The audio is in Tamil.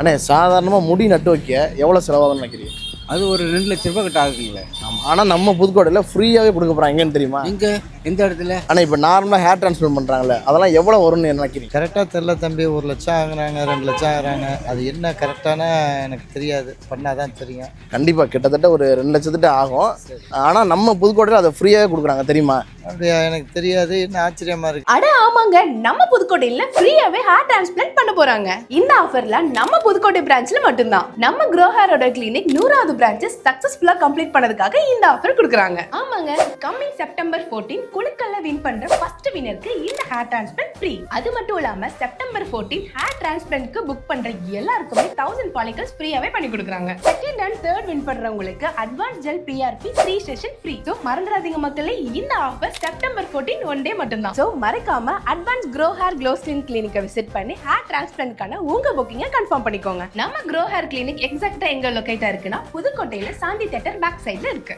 அண்ணே சாதாரணமாக முடி நட்டு வைக்க எவ்வளோ செலவாகும்னு நினைக்கிறீங்க? அது ஒரு 2,00,000 கிட்ட ஆகுங்களே. ஆமாம், ஆனால் நம்ம புதுக்கோட்டையில் ஃப்ரீயாகவே கொடுக்க போகிறாங்க. எங்கன்னு தெரியுமா? இங்கே எந்த இடத்துல? ஆனால் இப்போ நார்மலாக ஹேர் ட்ரான்ஸ்ஃபர் பண்ணுறாங்களே, அதெல்லாம் எவ்வளோ வரும்னு நினைக்கிறீங்க? கரெக்டாக தெரில தம்பி. 1,00,000 ஆகுறாங்க, 2,00,000 ஆகுறாங்க. அது என்ன கரெக்டான எனக்கு தெரியாது, பண்ணால் தான் தெரியும். கண்டிப்பாக கிட்டத்தட்ட ஒரு 2 லட்சத்துட்டு ஆகும். ஆனால் நம்ம புதுக்கோட்டையில் அதை ஃப்ரீயாகவே கொடுக்குறாங்க தெரியுமா? அப்படியா? எனக்கு தெரியாது. என்ன ஆச்சரியமாக இருக்குது. அட ஆமாங்க, நம்ம புதுக்கோட்டையில ஃப்ரீயாவே ஹேர் டிரான்ஸ்பிளான்ட் பண்ண போறாங்க. இந்த ஆஃபர்ல நம்ம புதுக்கோட்டை பிரான்ச்ல மட்டும்தான். நம்ம க்ரோ ஹேரோட கிளினிக் 100வது பிரான்ச் சக்சஸ்ஃபுல்லா கம்ப்ளீட் பண்ணதுக்காக இந்த ஆஃபர் கொடுக்குறாங்க. ஆமாங்க, கம்மிங் செப்டம்பர் 14 குலுக்கல்ல வின் பண்ற ஃபர்ஸ்ட் வினருக்கு இந்த ஹேர் டிரான்ஸ்பிளான்ட் ஃப்ரீ. அது மட்டும் இல்லாம செப்டம்பர் 14 ஹேர் டிரான்ஸ்பிளான்ட்க்கு புக் பண்ற எல்லாருக்குமே 1000 ஃபாலிகல்ஸ் ஃப்ரீயாவே பண்ணி கொடுக்குறாங்க. செகண்ட் அண்ட் தேர்ட் வின் பண்றவங்களுக்கு advance gel PRP 3 session free. So மறந்துடாதீங்க மக்களே, இந்த ஆஃபர் செப்டம்பர் 14 ஒன் டே மட்டும்தான். சோ மறக்காம advance grow hair glow skin கிளினிக்கை விசிட் பண்ணி ஹேர் டிரான்ஸ்பிளான்ட்கான உங்க புக்கிங்கை கன்ஃபார்ம் பண்ணிக்கோங்க. நம்ம க்ரோ ஹேர் கிளினிக் எக்ஸாக்ட்டா எங்க லொகேட்டா இருக்குன்னா புதுக்கோட்டையில சாந்தி தியேட்டர் பேக் சைடுல இருக்கு.